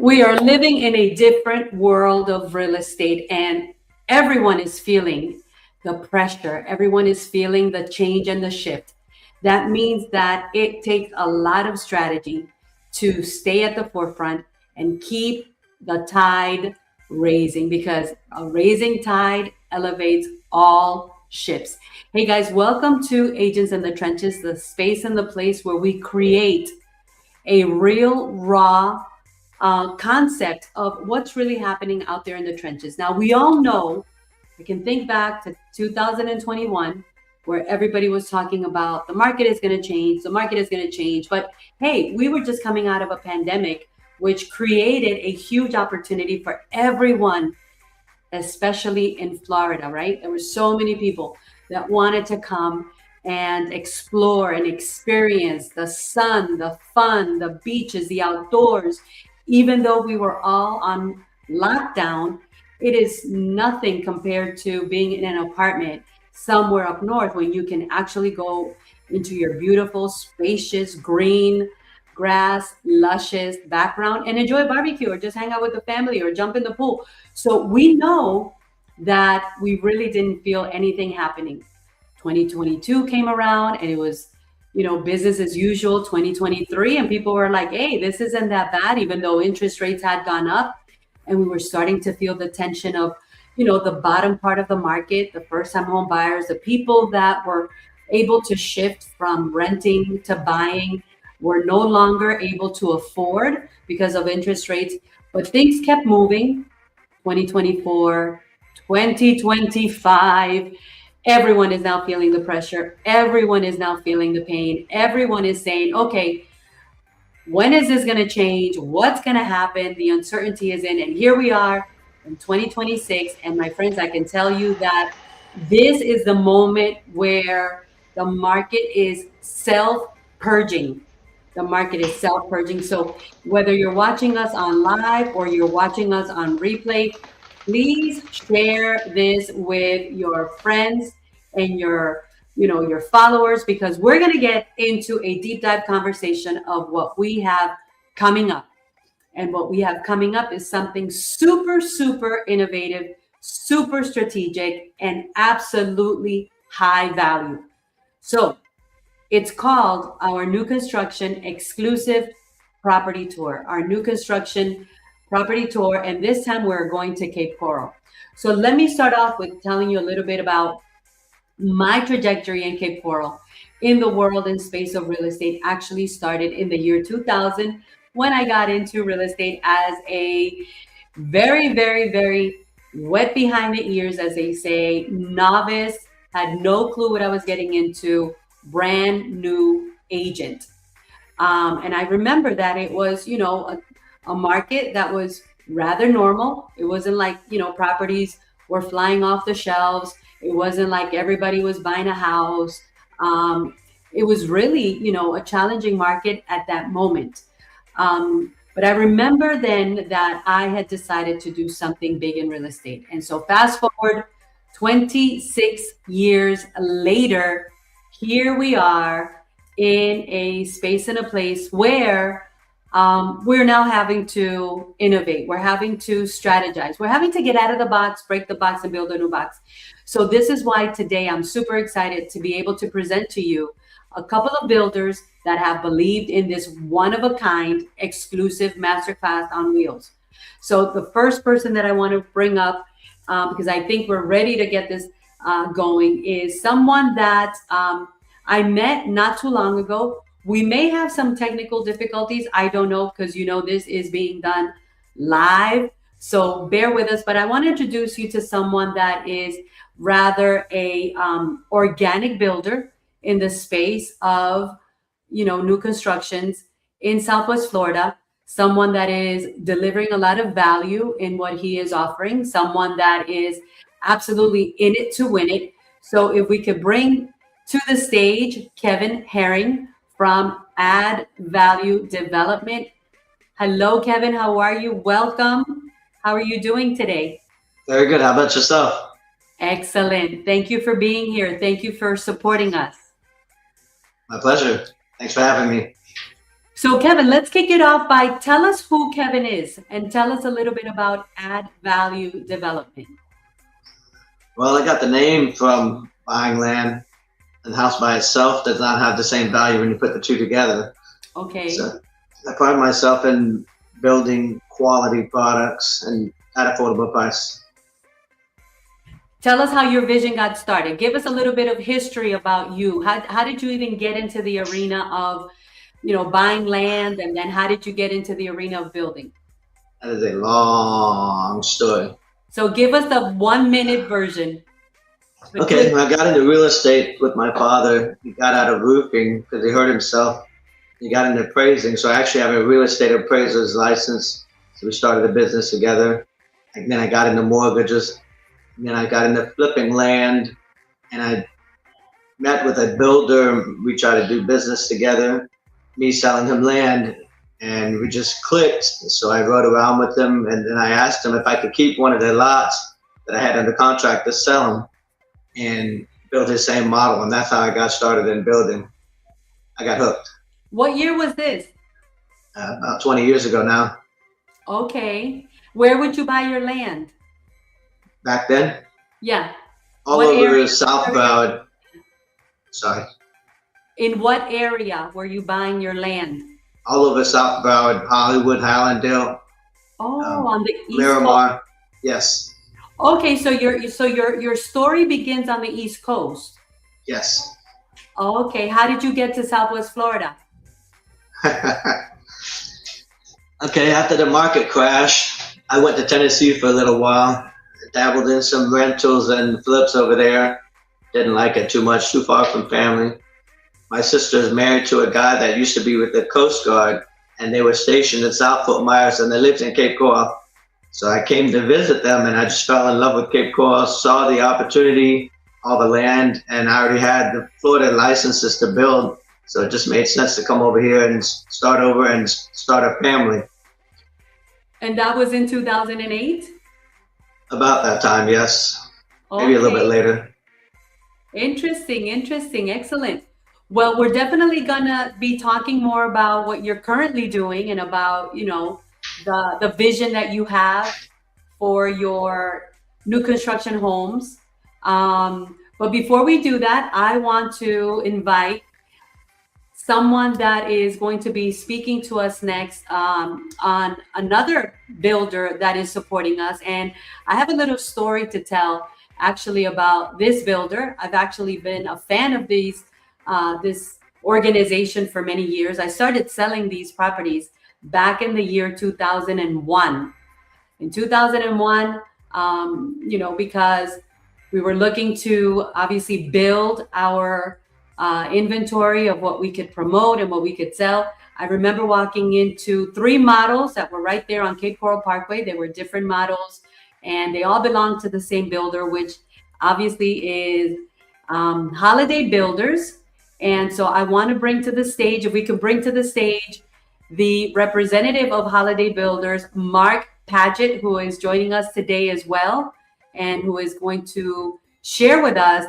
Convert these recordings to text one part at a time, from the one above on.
We are living in a different world of real estate, and everyone is feeling the pressure. Everyone is feeling the change and the shift. That means that it takes a lot of strategy to stay at the forefront and keep the tide raising, because a raising tide elevates all ships. Hey guys, welcome to Agents in the Trenches, the space and the place where we create a real, raw concept of what's really happening out there in the trenches. Now, we all know, we can think back to 2021, where everybody was talking about the market is going to change, the market is going to change. But hey, we were just coming out of a pandemic, which created a huge opportunity for everyone, especially in Florida, right? There were so many people that wanted to come and explore and experience the sun, the fun, the beaches, the outdoors. Even though we were all on lockdown, it is nothing compared to being in an apartment somewhere up north when you can actually go into your beautiful, spacious, green, grass, luscious background and enjoy a barbecue or just hang out with the family or jump in the pool. So we know that we really didn't feel anything happening. 2022 came around and it was, business as usual. 2023, and people were like, hey, this isn't that bad, even though interest rates had gone up. And we were starting to feel the tension of, the bottom part of the market, the first time home buyers, the people that were able to shift from renting to buying were no longer able to afford because of interest rates. But things kept moving. 2024, 2025, everyone is now feeling the pressure. Everyone is now feeling the pain. Everyone is saying, okay, when is this going to change? What's going to happen? The uncertainty is in. And here we are in 2026. And my friends, I can tell you that this is the moment where the market is self-purging. The market is self-purging. So whether you're watching us on live or you're watching us on replay, please share this with your friends and your followers, because we're going to get into a deep dive conversation of what we have coming up. And what we have coming up is something super, super innovative, super strategic, and absolutely high value. So it's called our new construction exclusive property tour, our new construction property tour. And this time we're going to Cape Coral. So let me start off with telling you a little bit about my trajectory in Cape Coral in the world and space of real estate. Actually started in the year 2000 when I got into real estate as a very, very, very wet behind the ears, as they say, novice, had no clue what I was getting into, brand new agent. And I remember that it was, a market that was rather normal. It wasn't like, properties were flying off the shelves. It wasn't like everybody was buying a house. It was really, a challenging market at that moment. But I remember then that I had decided to do something big in real estate. And so fast forward 26 years later, here we are in a space and a place where we're now having to innovate. We're having to strategize. We're having to get out of the box, break the box, and build a new box. So this is why today I'm super excited to be able to present to you a couple of builders that have believed in this one-of-a-kind exclusive masterclass on wheels. So the first person that I want to bring up, because I think we're ready to get this going, is someone that I met not too long ago. We may have some technical difficulties. I don't know, because this is being done live. So bear with us. But I want to introduce you to someone that is rather a organic builder in the space of new constructions in Southwest Florida. Someone that is delivering a lot of value in what he is offering. Someone that is absolutely in it to win it. So if we could bring to the stage Kevin Herring from Add Value Development. Hello, Kevin. How are you? Welcome. How are you doing today? Very good. How about yourself? Excellent. Thank you for being here. Thank you for supporting us. My pleasure. Thanks for having me. So, Kevin, let's kick it off by tell us who Kevin is and tell us a little bit about add value development. Well, I got the name from buying land, and the house by itself does not have the same value when you put the two together. Okay. So I pride myself in building quality products and at affordable price. Tell us how your vision got started. Give us a little bit of history about you. How did you even get into the arena of, buying land, and then how did you get into the arena of building? That is a long story. So give us the 1 minute version. Okay, when I got into real estate with my father, he got out of roofing because he hurt himself. He got into appraising, so I actually have a real estate appraiser's license. So we started a business together. And then I got into mortgages. And then I got into flipping land, and I met with a builder. We tried to do business together, me selling him land, and we just clicked. So I rode around with him, and then I asked him if I could keep one of the lots that I had under contract to sell him and build his same model. And that's how I got started in building. I got hooked. What year was this? About 20 years ago now. Okay. Where would you buy your land? Back then, Yeah. all What over area? South Broward. Sorry. In what area were you buying your land? All over South Broward, Hollywood, Hallandale, Oh, on the East Coast. Miramar. Yes, Okay, so your story begins on the East Coast. yes. Okay, how did you get to Southwest Florida? Okay, after the market crash, I went to Tennessee for a little while. Dabbled in some rentals and flips over there. Didn't like it too much, too far from family. My sister is married to a guy that used to be with the Coast Guard, and they were stationed in South Fort Myers, and they lived in Cape Coral. So I came to visit them, and I just fell in love with Cape Coral, saw the opportunity, all the land, and I already had the Florida licenses to build. So it just made sense to come over here and start over and start a family. And that was in 2008? About that time, yes. Maybe a little bit later. Interesting. Excellent. Well, we're definitely gonna be talking more about what you're currently doing and about, the vision that you have for your new construction homes. But before we do that, I want to invite someone that is going to be speaking to us next on another builder that is supporting us. And I have a little story to tell actually about this builder. I've actually been a fan of this organization for many years. I started selling these properties back in the year 2001. In 2001, because we were looking to obviously build our inventory of what we could promote and what we could sell. I remember walking into 3 models that were right there on Cape Coral Parkway. They were different models, and they all belonged to the same builder, which obviously is Holiday Builders. And so I want to bring to the stage, if we can bring to the stage, the representative of Holiday Builders, Mark Paget, who is joining us today as well, and who is going to share with us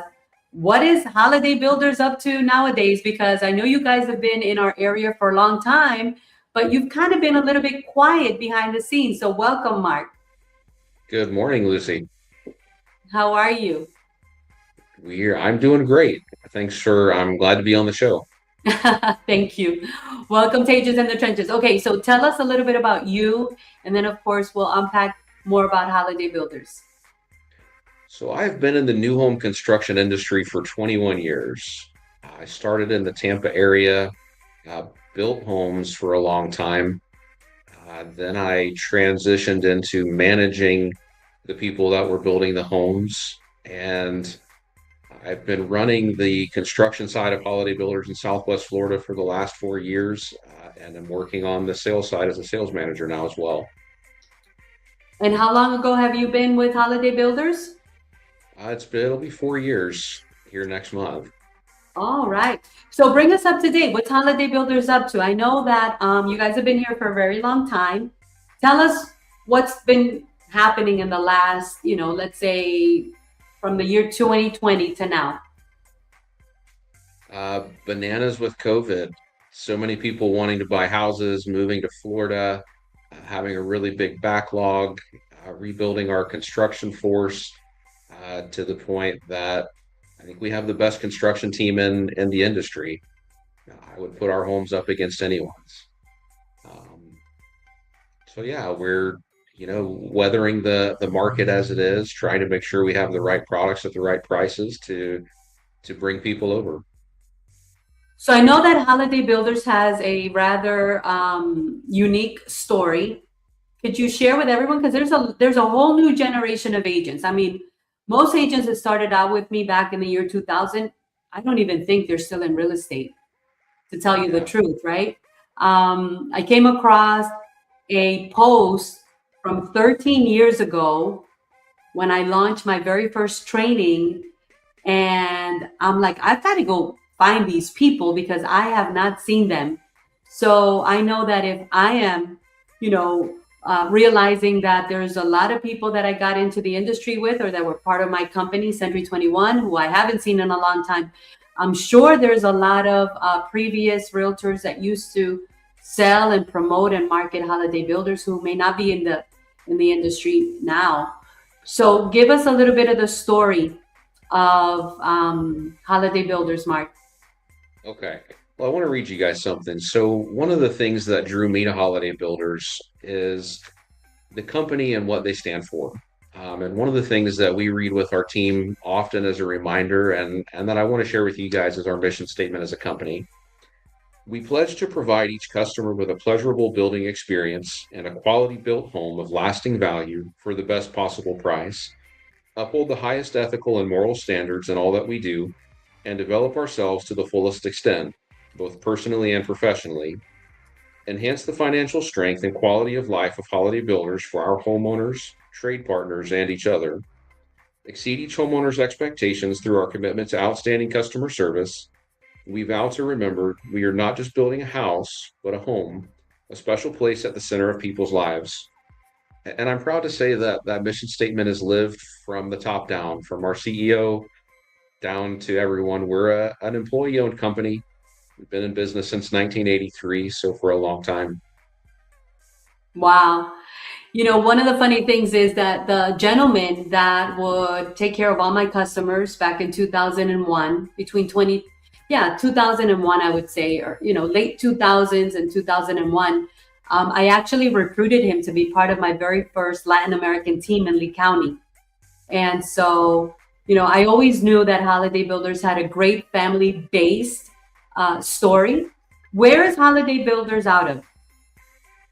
what is Holiday Builders up to nowadays, because I know you guys have been in our area for a long time, but you've kind of been a little bit quiet behind the scenes. So welcome, Mark. Good morning, Lucy. How are you? I'm doing great. I'm glad to be on the show. Thank you. Welcome to Ages in the Trenches. Okay, so tell us a little bit about you, and then of course we'll unpack more about Holiday Builders. So I've been in the new home construction industry for 21 years. I started in the Tampa area, built homes for a long time. Then I transitioned into managing the people that were building the homes, and I've been running the construction side of Holiday Builders in Southwest Florida for the last 4 years, and I'm working on the sales side as a sales manager now as well. And how long ago have you been with Holiday Builders? It'll be 4 years here next month. All right. So bring us up to date. What's Holiday Builders up to? I know that you guys have been here for a very long time. Tell us what's been happening in the last, let's say from the year 2020 to now. Bananas with COVID. so many people wanting to buy houses, moving to Florida, having a really big backlog, rebuilding our construction force to the point that I think we have the best construction team in the industry. I would put our homes up against anyone's. Um, so yeah, we're weathering the market as it is, trying to make sure we have the right products at the right prices to bring people over. So I know that Holiday Builders has a rather unique story. Could you share with everyone? Because there's a whole new generation of agents. I mean, most agents that started out with me back in the year 2000, I don't even think they're still in real estate, to tell you the Yeah. truth, right? I came across a post from 13 years ago when I launched my very first training. And I'm like, I've got to go find these people because I have not seen them. So I know that if I am, realizing that there's a lot of people that I got into the industry with or that were part of my company, Century 21, who I haven't seen in a long time. I'm sure there's a lot of previous realtors that used to sell and promote and market Holiday Builders who may not be in the industry now. So give us a little bit of the story of Holiday Builders, Mark. Okay. Well, I want to read you guys something. So, one of the things that drew me to Holiday Builders is the company and what they stand for. And one of the things that we read with our team often as a reminder, and that I want to share with you guys is our mission statement as a company. We pledge to provide each customer with a pleasurable building experience and a quality built home of lasting value for the best possible price, uphold the highest ethical and moral standards in all that we do, and develop ourselves to the fullest extent, both personally and professionally, enhance the financial strength and quality of life of Holiday Builders for our homeowners, trade partners, and each other, exceed each homeowner's expectations through our commitment to outstanding customer service. We vow to remember we are not just building a house, but a home, a special place at the center of people's lives. And I'm proud to say that that mission statement is lived from the top down, from our CEO down to everyone. We're an employee owned company. We've been in business since 1983, so for a long time. Wow. One of the funny things is that the gentleman that would take care of all my customers back in 2001, between 2001, I would say, or, late 2000s and 2001, I actually recruited him to be part of my very first Latin American team in Lee County. And so, I always knew that Holiday Builders had a great family-based story. Where is Holiday Builders out of?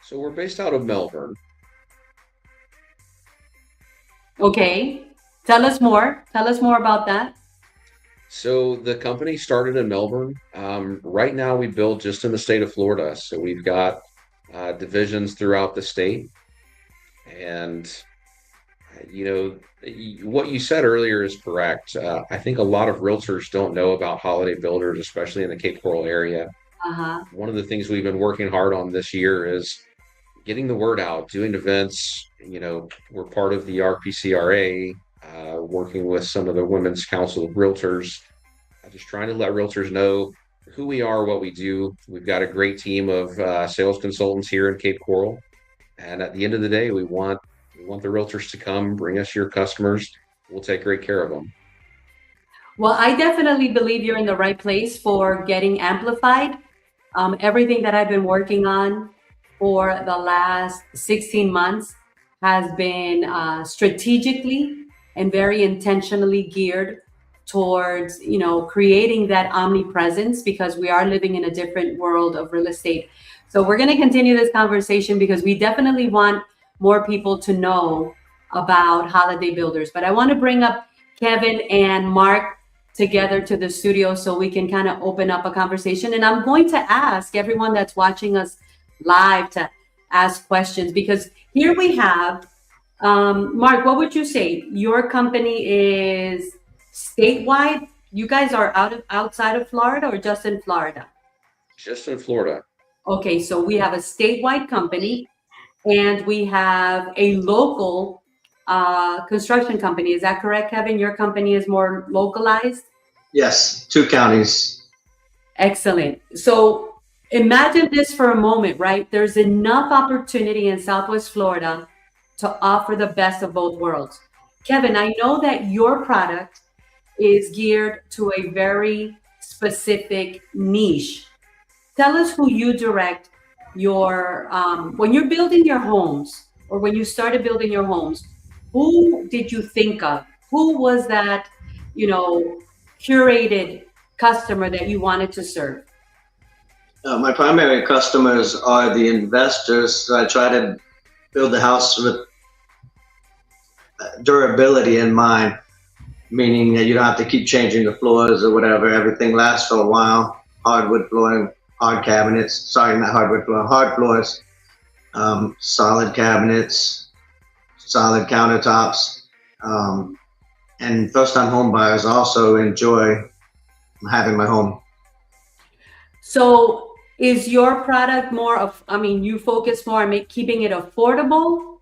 So we're based out of Melbourne. Okay. Tell us more. Tell us more about that. So the company started in Melbourne. Right now, we build just in the state of Florida. So we've got divisions throughout the state. And, what you said earlier is correct. I think a lot of realtors don't know about Holiday Builders, especially in the Cape Coral area. Uh-huh. One of the things we've been working hard on this year is getting the word out, doing events. We're part of the RPCRA, working with some of the Women's Council of Realtors, just trying to let realtors know who we are, what we do. We've got a great team of sales consultants here in Cape Coral. And at the end of the day, we want the realtors to come, bring us your customers. We'll take great care of them. Well, I definitely believe you're in the right place for getting amplified. Everything that I've been working on for the last 16 months has been strategically and very intentionally geared towards, creating that omnipresence because we are living in a different world of real estate. So we're going to continue this conversation because we definitely want more people to know about Holiday Builders. But I want to bring up Kevin and Mark together to the studio so we can kind of open up a conversation. And I'm going to ask everyone that's watching us live to ask questions because here we have, Mark, what would you say? Your company is statewide? You guys are outside of Florida or just in Florida? Just in Florida. Okay, so we have a statewide company and we have a local construction company. Is that correct, Kevin? Your company is more localized? Yes, 2 counties. Excellent. So Imagine this for a moment, right? There's enough opportunity in Southwest Florida to offer the best of both worlds. Kevin, I know that your product is geared to a very specific niche. Tell us who you direct your, when you're building your homes or when you started building your homes, who did you think of? Who was that, you know, curated customer that you wanted to serve? My primary customers are the investors. So I try to build the house with durability in mind, meaning that you don't have to keep changing the floors or whatever. Everything lasts for a while. Hardwood flooring, hard cabinets. Sorry, not hardwood flooring, hard floors. Solid cabinets, solid countertops, and first-time home buyers also enjoy having my home. So is your product more of, I mean, you focus more on keeping it affordable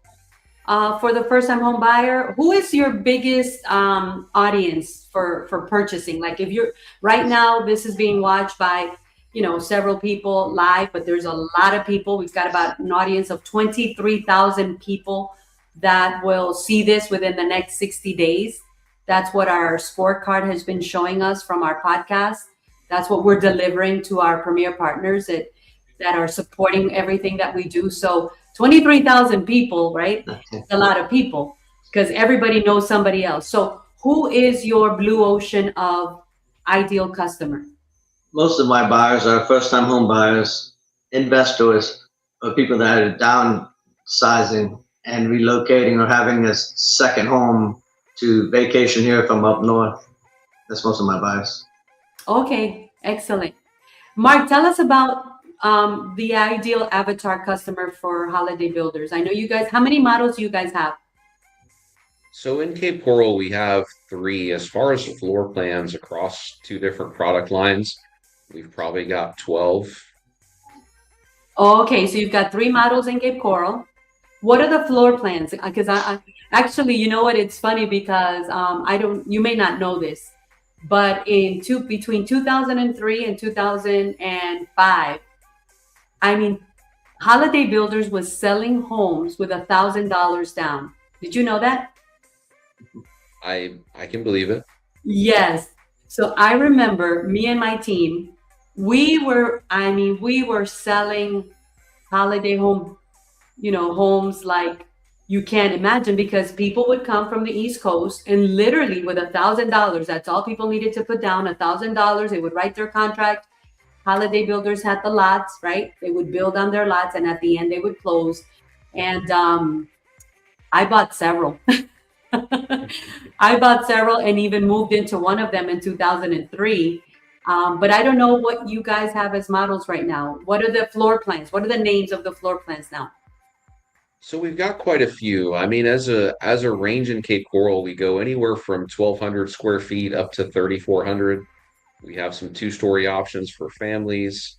for the first time home buyer? Who is your biggest audience for purchasing? Like if you're right now, this is being watched by, you know, several people live, but there's a lot of people. We've got about an audience of 23,000 people that will see this within the next 60 days. That's what our scorecard has been showing us from our podcast. That's what we're delivering to our premier partners that are supporting everything that we do. So 23,000 people, right? It's a lot of people because everybody knows somebody else. So who is your blue ocean of ideal customer? Most of my buyers are first-time home buyers, investors, or people that are downsizing and relocating or having a second home to vacation here from up north. That's most of my buyers. Okay, excellent. Mark, tell us about the ideal avatar customer for holiday builders. I know you guys, how many models do you guys have? So in Cape Coral, we have three. As far as floor plans across two different product lines, we've probably got 12. Okay, so you've got three models in Cape Coral. What are the floor plans? Because I actually, you know what? It's funny because you may not know this, but between 2003 and 2005, I mean, Holiday Builders was selling homes with $1,000 down. Did you know that? I can believe it. Yes. So I remember me and my team, we were selling holiday homes like you can't imagine, because people would come from the East Coast and literally with $1,000, that's all people needed to put down, $1,000. They would write their contract. Holiday Builders had the lots, right? They would build on their lots and at the end they would close. And I bought several. I bought several and even moved into one of them in 2003. But I don't know what you guys have as models right now. What are the floor plans? What are the names of the floor plans now? So we've got quite a few. I mean, as a range in Cape Coral, we go anywhere from 1,200 square feet up to 3,400. We have some two-story options for families,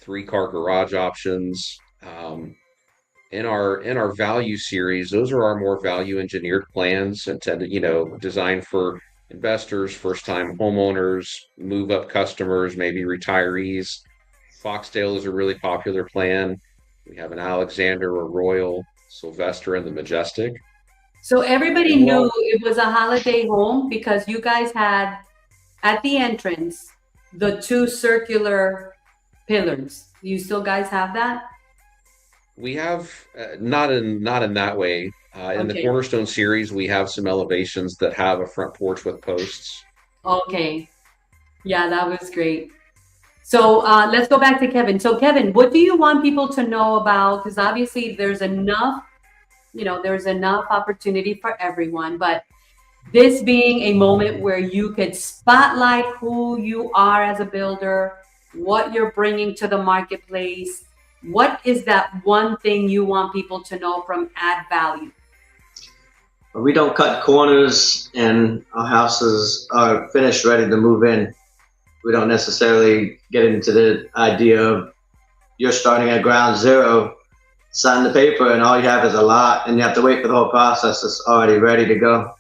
three-car garage options. In our value series, those are our more value engineered plans intended, designed for investors, first-time homeowners, move-up customers, maybe retirees. Foxtail is a really popular plan. We have an Alexander, a Royal, Sylvester, and the Majestic. So everybody And knew well, it was a holiday home because you guys had at the entrance the two circular pillars. You still guys have that? we have not in that way. In the Okay. Cornerstone series, we have some elevations that have a front porch with posts. Okay. Yeah, that was great. So let's go back to Kevin. So Kevin, what do you want people to know about? Because obviously there's enough opportunity for everyone, but this being a moment where you could spotlight who you are as a builder, what you're bringing to the marketplace, what is that one thing you want people to know from add value? We don't cut corners, and our houses are finished, ready to move in. We don't necessarily get into the idea of you're starting at ground zero, sign the paper, and all you have is a lot, and you have to wait for the whole process. It's already ready to go.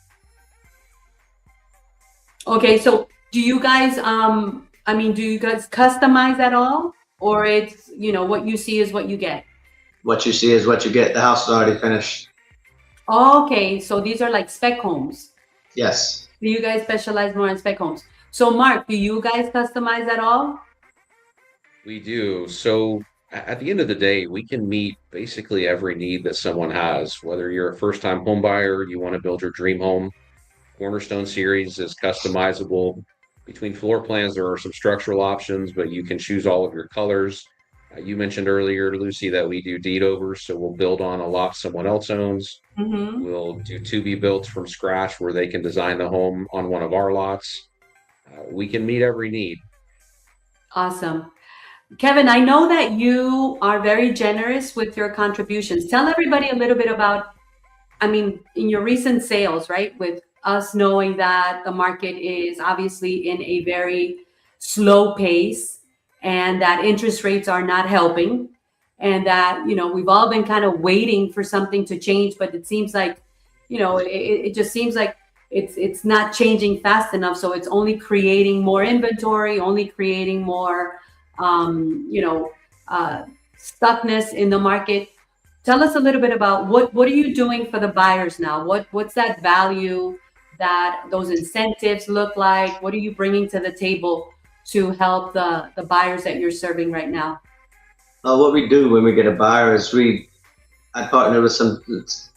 Okay, so do you guys customize at all? or it's, what you see is what you get? What you see is what you get. The house is already finished. Okay, so these are like spec homes. Yes. Do you guys specialize more in spec homes? So Mark, do you guys customize at all? We do. So at the end of the day, we can meet basically every need that someone has, whether you're a first-time home buyer, you want to build your dream home. Cornerstone series is customizable. Between floor plans, there are some structural options, but you can choose all of your colors. You mentioned earlier, Lucy, that we do deed overs, so we'll build on a lot someone else owns. Mm-hmm. We'll do to be built from scratch where they can design the home on one of our lots. We can meet every need. Awesome. Kevin, I know that you are very generous with your contributions. Tell everybody a little bit about, in your recent sales, right? With us knowing that the market is obviously in a very slow pace and that interest rates are not helping, and that, we've all been kind of waiting for something to change, but it seems like, it just seems like it's not changing fast enough. So it's only creating more inventory, only creating more, um, you know, uh, stuckness in the market. Tell us a little bit about what are you doing for the buyers now? What's that value, that those incentives look like? What are you bringing to the table to help the buyers that you're serving right now? What we do when we get a buyer is I partner with some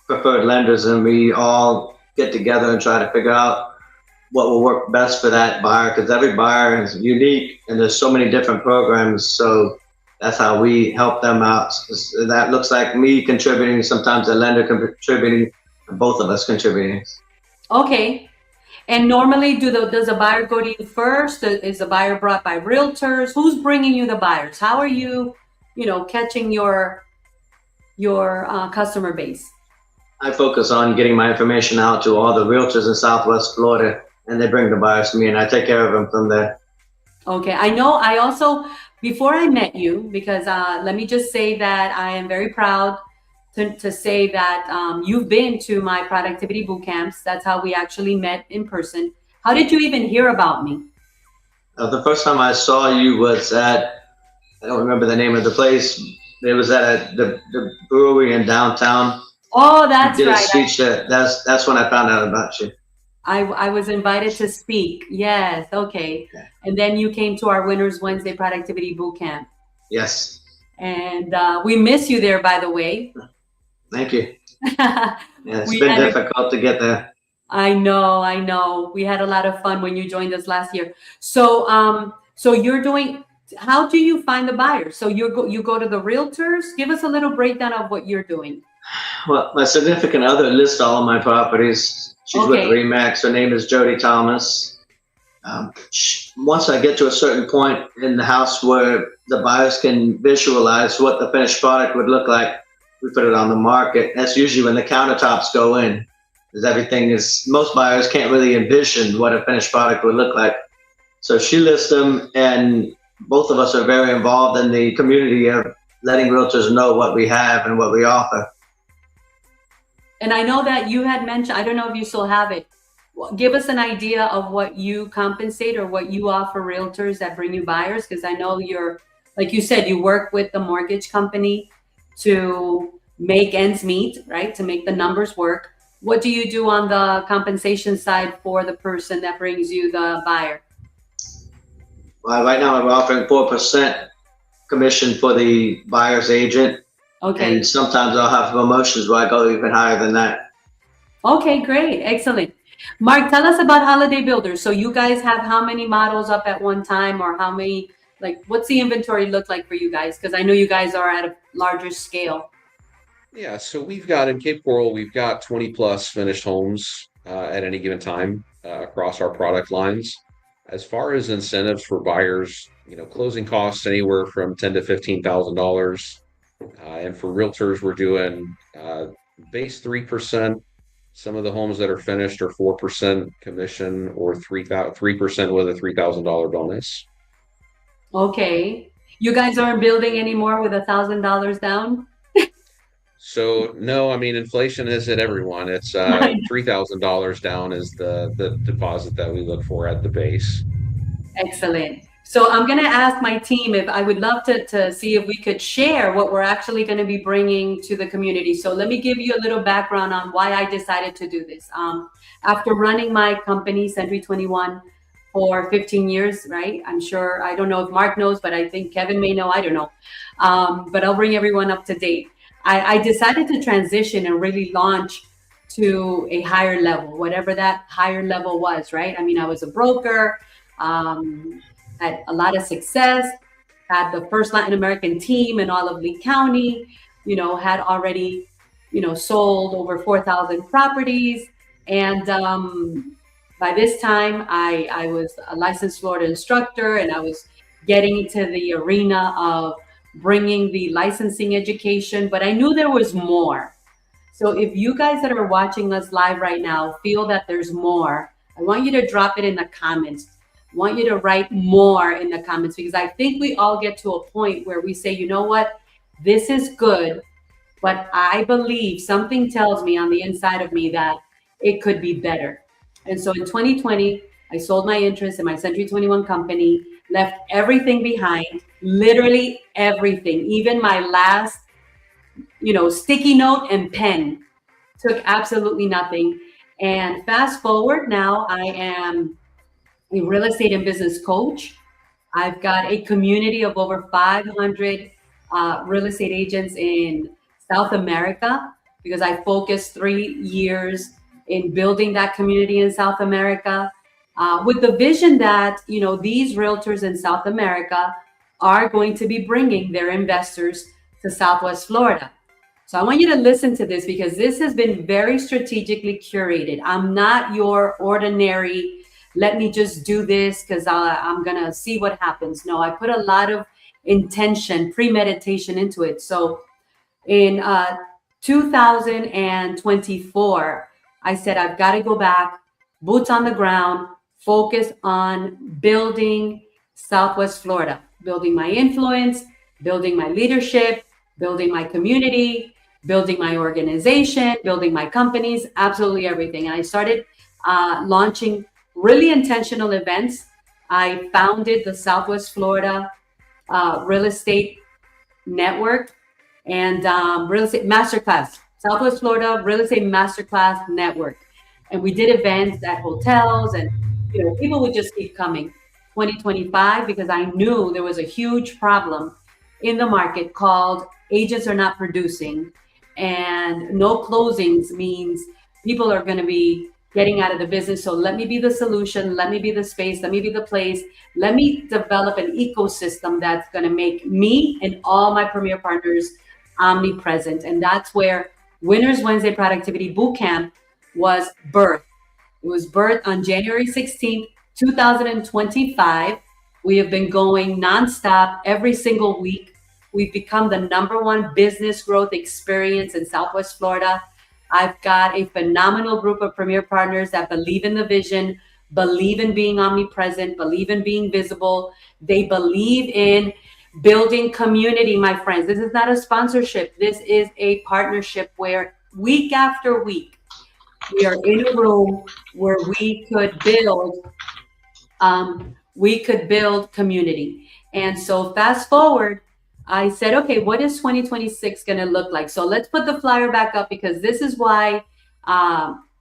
preferred lenders, and we all get together and try to figure out what will work best for that buyer, because every buyer is unique and there's so many different programs. So that's how we help them out. That looks like me contributing, sometimes the lender contributing, and both of us contributing. Okay. And normally, does a buyer go to you first? Is the buyer brought by realtors? Who's bringing you the buyers? How are you, catching your customer base? I focus on getting my information out to all the realtors in Southwest Florida, and they bring the buyers to me, and I take care of them from there. Okay, I know. I also, before I met you, because let me just say that I am very proud to say that you've been to my productivity boot camps. That's how we actually met in person. How did you even hear about me? The first time I saw you was I don't remember the name of the place. It was at the brewery in downtown. Oh, You that's did a right. speech there. That's when I found out about you. I was invited to speak. Yes, okay. Yeah. And then you came to our Winners Wednesday Productivity Boot Camp. Yes. And we miss you there, by the way. Thank you. Yeah, it's We been had difficult to get there. I know, I know. We had a lot of fun when you joined us last year. So you're doing, how do you find the buyers? So you go to the realtors? Give us a little breakdown of what you're doing. Well, my significant other lists all of my properties. She's with Okay. Remax. Her name is Jody Thomas. Once I get to a certain point in the house where the buyers can visualize what the finished product would look like, we put it on the market. That's usually when the countertops go in, because most buyers can't really envision what a finished product would look like. So she lists them, and both of us are very involved in the community of letting realtors know what we have and what we offer. And I know that you had mentioned, I don't know if you still have it. Give us an idea of what you compensate or what you offer realtors that bring you buyers, because I know like you said, you work with the mortgage company to make ends meet, right? To make the numbers work. What do you do on the compensation side for the person that brings you the buyer? Well, right now I'm offering 4% commission for the buyer's agent. Okay. And sometimes I'll have promotions where I go even higher than that. Okay, great. Excellent. Mark, tell us about Holiday Builders. So you guys have how many models up at one time, or how many, what's the inventory look like for you guys? Because I know you guys are at a larger scale. Yeah, so we've got in Cape Coral, we've got 20 plus finished homes at any given time across our product lines. As far as incentives for buyers, closing costs anywhere from $10,000 to $15,000. And for realtors, we're doing base 3%. Some of the homes that are finished are 4% commission, or 3% with a $3,000 bonus. Okay. You guys aren't building anymore with $1,000 down? So no, I mean, inflation has hit everyone. It's $3,000 down is the deposit that we look for at the base. Excellent. So I'm going to ask my team if I would love to see if we could share what we're actually going to be bringing to the community. So let me give you a little background on why I decided to do this. After running my company, Century 21, for 15 years, right? I'm sure, I don't know if Mark knows, but I think Kevin may know, I don't know. But I'll bring everyone up to date. I decided to transition and really launch to a higher level, whatever that higher level was, right? I mean, I was a broker, had a lot of success, had the first Latin American team in all of Lee County, had already, sold over 4,000 properties. And by this time, I was a licensed Florida instructor, and I was getting into the arena of bringing the licensing education, but I knew there was more. So if you guys that are watching us live right now feel that there's more, I want you to drop it in the comments. I want you to write more in the comments, because I think we all get to a point where we say, you know what, this is good, but I believe something tells me on the inside of me that it could be better. And so in 2020, I sold my interest in my Century 21 company, left everything behind, literally everything, even my last, sticky note and pen, took absolutely nothing. And fast forward, now I am a real estate and business coach. I've got a community of over 500 real estate agents in South America, because I focused 3 years in building that community in South America, with the vision that, these realtors in South America are going to be bringing their investors to Southwest Florida. So I want you to listen to this, because this has been very strategically curated. I'm not your ordinary, let me just do this because I'm going to see what happens. No, I put a lot of intention, premeditation into it. So in 2024, I said, I've got to go back, boots on the ground, focus on building Southwest Florida, building my influence, building my leadership, building my community, building my organization, building my companies, absolutely everything. And I started launching really intentional events. I founded the Southwest Florida Real Estate Network and Real Estate Masterclass, Southwest Florida Real Estate Masterclass Network. And we did events at hotels, and people would just keep coming. 2025, because I knew there was a huge problem in the market called agents are not producing, and no closings means people are going to be getting out of the business. So let me be the solution. Let me be the space. Let me be the place. Let me develop an ecosystem that's going to make me and all my premier partners omnipresent. And that's where Winners Wednesday Productivity Bootcamp was birthed. It was birthed on January 16th, 2025. We have been going nonstop every single week. We've become the #1 business growth experience in Southwest Florida. I've got a phenomenal group of premier partners that believe in the vision, believe in being omnipresent, believe in being visible. They believe in building community, my friends. This is not a sponsorship. This is a partnership where week after week, we are in a room where we could build community. And so fast forward, I said, okay, what is 2026 going to look like? So let's put the flyer back up, because this is why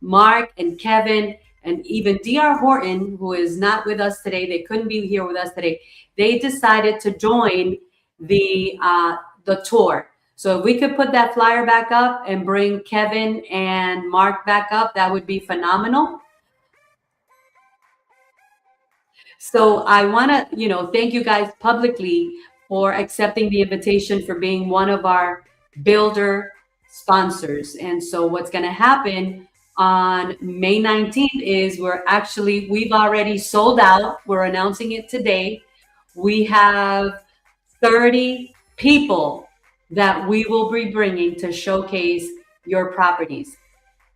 Mark and Kevin and even DR Horton, who is not with us today, they couldn't be here with us today. They decided to join the tour. So if we could put that flyer back up and bring Kevin and Mark back up, that would be phenomenal. So I want to, thank you guys publicly for accepting the invitation, for being one of our builder sponsors. And so what's going to happen on May 19th is we've already sold out. We're announcing it today. We have 30 people that we will be bringing to showcase your properties.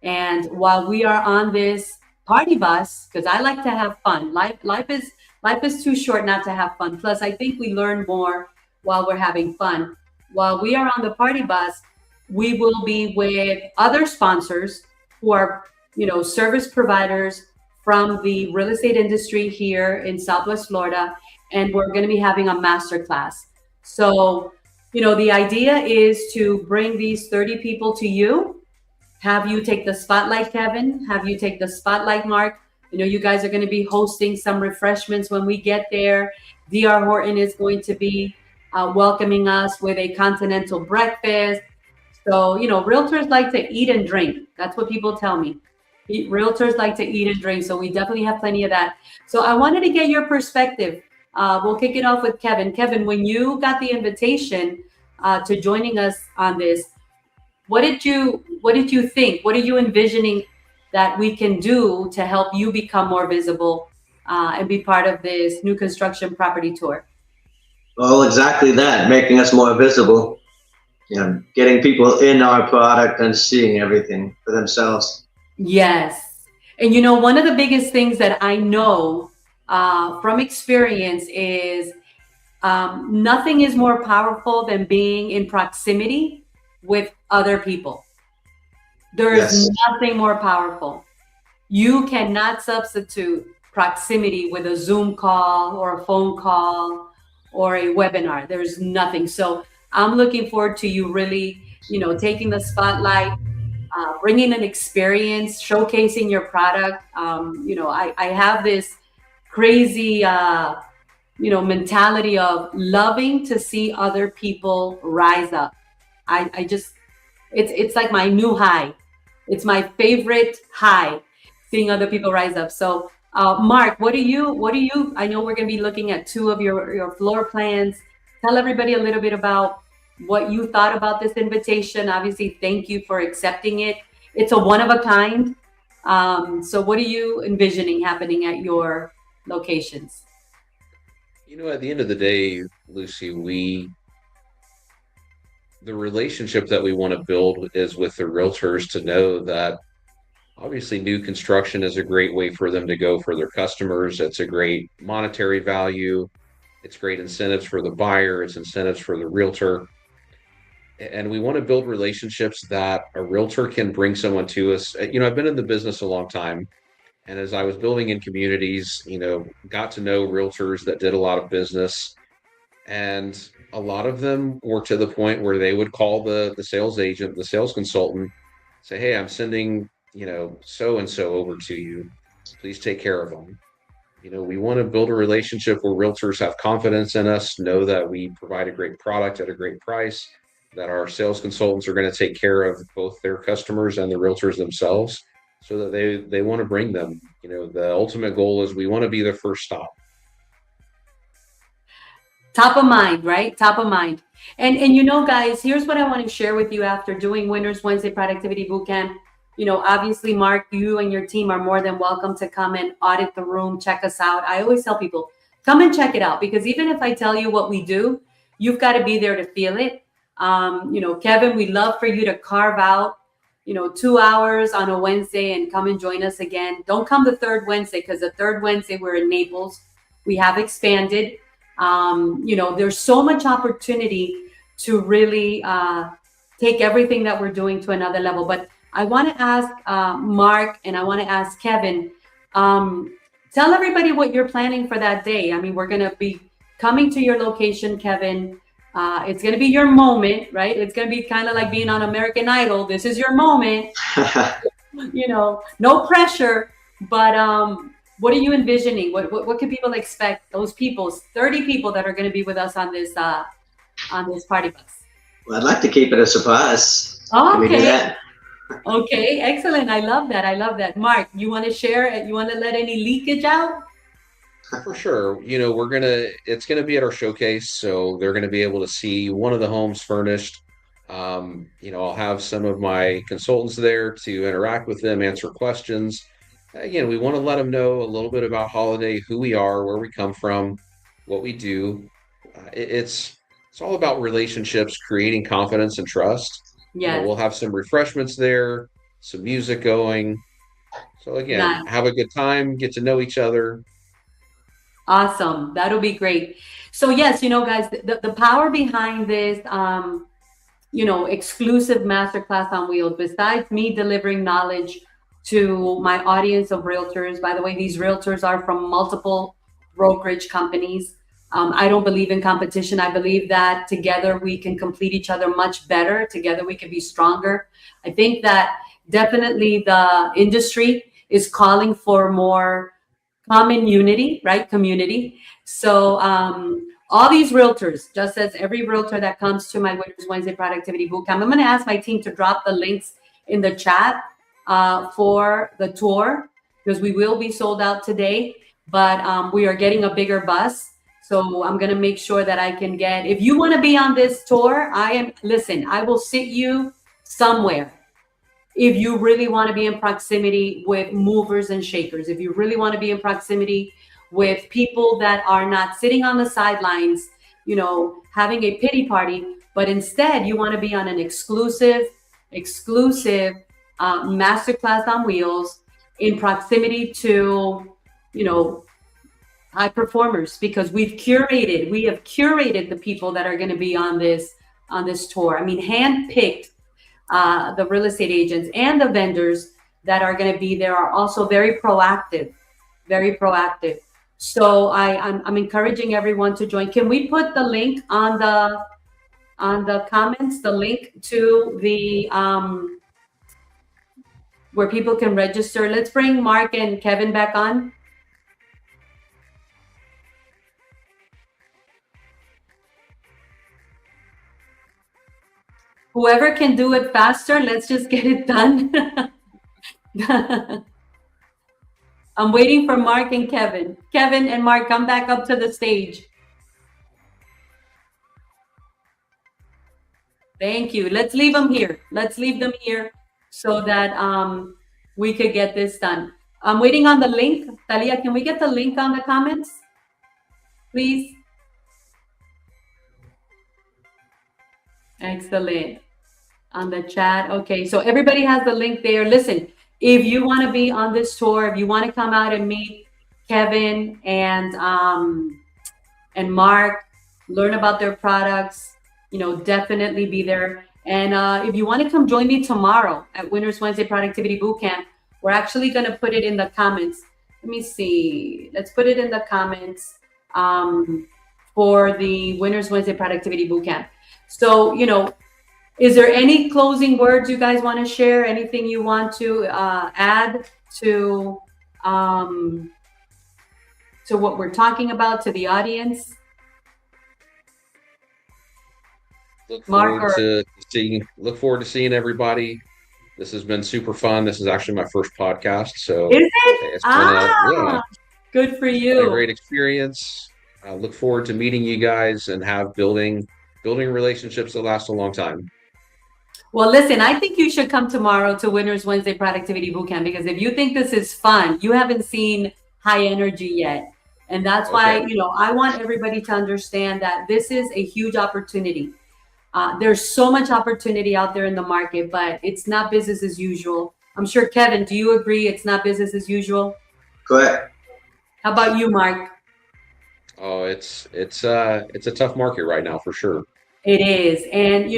And while we are on this party bus, because I like to have fun, life is too short not to have fun. Plus, I think we learn more while we're having fun. While we are on the party bus, we will be with other sponsors who are, service providers from the real estate industry here in Southwest Florida, and we're going to be having a masterclass. So, the idea is to bring these 30 people to you, have you take the spotlight, Kevin, have you take the spotlight, Mark. You guys are going to be hosting some refreshments when we get there. DR Horton is going to be welcoming us with a continental breakfast. So, realtors like to eat and drink. That's what people tell me. Realtors like to eat and drink. So we definitely have plenty of that. So I wanted to get your perspective. We'll kick it off with Kevin. Kevin, when you got the invitation to joining us on this, what did you think? What are you envisioning that we can do to help you become more visible and be part of this new construction property tour? Well, exactly that, making us more visible, getting people in our product and seeing everything for themselves. Yes. And one of the biggest things that I know from experience is nothing is more powerful than being in proximity with other people. There is Yes. nothing more powerful. You cannot substitute proximity with a Zoom call or a phone call or a webinar. There's nothing. So I'm looking forward to you really, taking the spotlight, bringing an experience, showcasing your product. I have this crazy, mentality of loving to see other people rise up. I just, it's like my new high. It's my favorite high, seeing other people rise up. So, Mark, what do you, I know we're going to be looking at two of your floor plans. Tell everybody a little bit about what you thought about this invitation. Obviously, thank you for accepting it. It's a one of a kind. So what are you envisioning happening at your locations? At the end of the day, Lucy, the relationship that we want to build is with the realtors to know that obviously new construction is a great way for them to go for their customers. It's a great monetary value. It's great incentives for the buyer. It's incentives for the realtor. And we want to build relationships that a realtor can bring someone to us. I've been in the business a long time. And as I was building in communities, got to know realtors that did a lot of business. And a lot of them were to the point where they would call the sales agent, the sales consultant, say, hey, I'm sending, so and so over to you. Please take care of them. We want to build a relationship where realtors have confidence in us, know that we provide a great product at a great price, that our sales consultants are going to take care of both their customers and the realtors themselves, so that they want to bring them. The ultimate goal is we want to be the first stop. Top of mind, right? Top of mind. And guys, here's what I want to share with you after doing Winners Wednesday Productivity Bootcamp. Obviously, Mark, you and your team are more than welcome to come and audit the room, check us out. I always tell people, come and check it out, because even if I tell you what we do, you've got to be there to feel it. Kevin, we'd love for you to carve out 2 hours on a Wednesday and come and join us again. Don't come the third Wednesday, because the third Wednesday we're in Naples. We have expanded. There's so much opportunity to really take everything that we're doing to another level. But I want to ask Mark, and I want to ask Kevin, tell everybody what you're planning for that day. I mean, we're going to be coming to your location, Kevin. It's going to be your moment, right? It's going to be kind of like being on American Idol. This is your moment. No pressure, but what are you envisioning? What can people expect? Those people, 30 people that are going to be with us on this party bus. Well, I'd like to keep it a surprise. Oh, Can we do okay. that? Okay, excellent. I love that. Mark, you want to share? You want to let any leakage out? For sure. It's going to be at our showcase. So they're going to be able to see one of the homes furnished. I'll have some of my consultants there to interact with them, answer questions. Again, we want to let them know a little bit about Holiday, who we are, where we come from, what we do. It's all about relationships, creating confidence and trust. Yes. We'll have some refreshments there, some music going. So again, Nice. have a good time, get to know each other. Awesome. That'll be great. So yes, guys, the power behind this, exclusive masterclass on wheels, besides me delivering knowledge to my audience of realtors. By the way, these realtors are from multiple brokerage companies. I don't believe in competition. I believe that together we can complete each other much better. Together we can be stronger. I think that definitely the industry is calling for more common unity, right? Community. So all these realtors, just as every realtor that comes to my Winners Wednesday Productivity Bootcamp, I'm going to ask my team to drop the links in the chat for the tour, because we will be sold out today, but we are getting a bigger bus. So I'm going to make sure that I can get, if you want to be on this tour, listen, I will sit you somewhere. If you really want to be in proximity with movers and shakers, if you really want to be in proximity with people that are not sitting on the sidelines, having a pity party, but instead you want to be on an exclusive masterclass on wheels in proximity to, high performers, because we have curated the people that are going to be on this tour. I mean, handpicked. The real estate agents and the vendors that are going to be there are also very proactive. So I'm encouraging everyone to join. Can we put the link on the comments, the link to the where people can register? Let's bring Mark and Kevin back on. Whoever can do it faster, let's just get it done. I'm waiting for Mark and Kevin. Kevin and Mark, come back up to the stage. Thank you. Let's leave them here. So that we could get this done. I'm waiting on the link. Talia, can we get the link on the comments, please? Excellent. On the chat. Okay, so everybody has the link there. Listen, if you want to be on this tour, if you want to come out and meet Kevin and Mark, learn about their products, definitely be there. And if you want to come join me tomorrow at Winners Wednesday Productivity Bootcamp, we're actually going to put it in the comments. Let me see. Let's put it in the comments for the Winners Wednesday Productivity Bootcamp. So, is there any closing words you guys want to share? Anything you want to add to what we're talking about, to the audience? Look forward to seeing everybody. This has been super fun. This is actually my first podcast, so is it? It's been good for you. A great experience. I look forward to meeting you guys and building relationships that last a long time. Well, listen, I think you should come tomorrow to Winners Wednesday Productivity Bootcamp, because if you think this is fun, you haven't seen high energy yet. And that's why, I want everybody to understand that this is a huge opportunity. There's so much opportunity out there in the market, but it's not business as usual. I'm sure, Kevin, do you agree it's not business as usual? Correct. How about you, Mark? Oh, it's a tough market right now for sure. It is. And,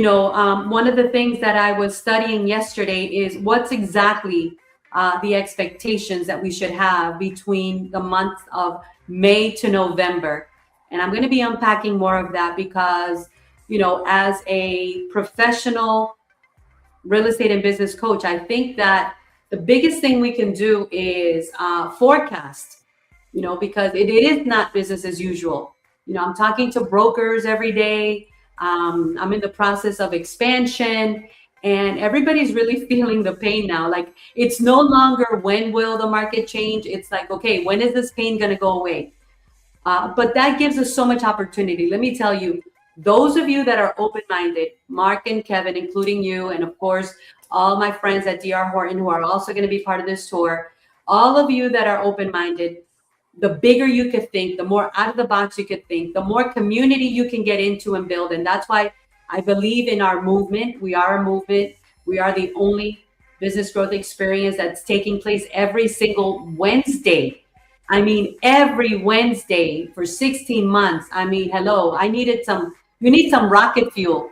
one of the things that I was studying yesterday is what's exactly the expectations that we should have between the months of May to November. And I'm going to be unpacking more of that because, as a professional real estate and business coach, I think that the biggest thing we can do is forecast, because it is not business as usual. I'm talking to brokers every day. I'm in the process of expansion, and everybody's really feeling the pain now. Like, it's no longer when will the market change. It's like, okay, when is this pain going to go away? But that gives us so much opportunity. Let me tell you, those of you that are open-minded, Mark and Kevin, including you, and of course, all my friends at DR Horton who are also going to be part of this tour, all of you that are open-minded, the bigger you could think, the more out of the box you could think, the more community you can get into and build. And that's why I believe in our movement. We are a movement. We are the only business growth experience that's taking place every single Wednesday. I mean, every Wednesday for 16 months. I mean, hello, you need some rocket fuel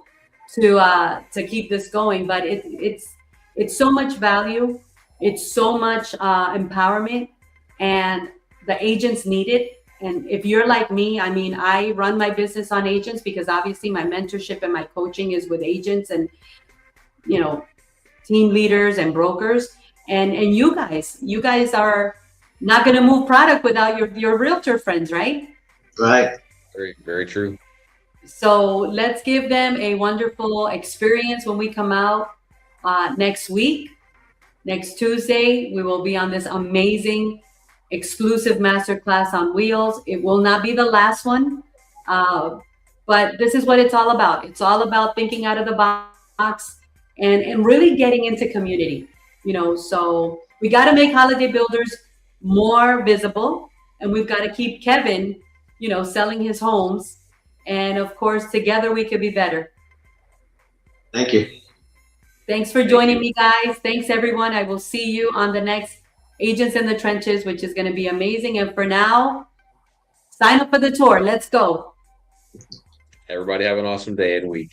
to keep this going, but it's so much value. It's so much empowerment, and the agents need it. And if you're like me, I mean, I run my business on agents because obviously my mentorship and my coaching is with agents and, you know, team leaders and brokers. And you guys are not going to move product without your realtor friends, right? Right. Very, very true. So let's give them a wonderful experience when we come out next week. Next Tuesday, we will be on this amazing exclusive masterclass on wheels. It will not be the last one, but this is what it's all about. It's all about thinking out of the box and really getting into community. So we got to make holiday builders more visible, and we've got to keep Kevin, selling his homes. And of course, together we could be better. Thank you. Thanks for joining me, guys. Thanks, everyone. I will see you on the next Agents in the Trenches, which is going to be amazing. And for now, sign up for the tour. Let's go. Everybody have an awesome day and week.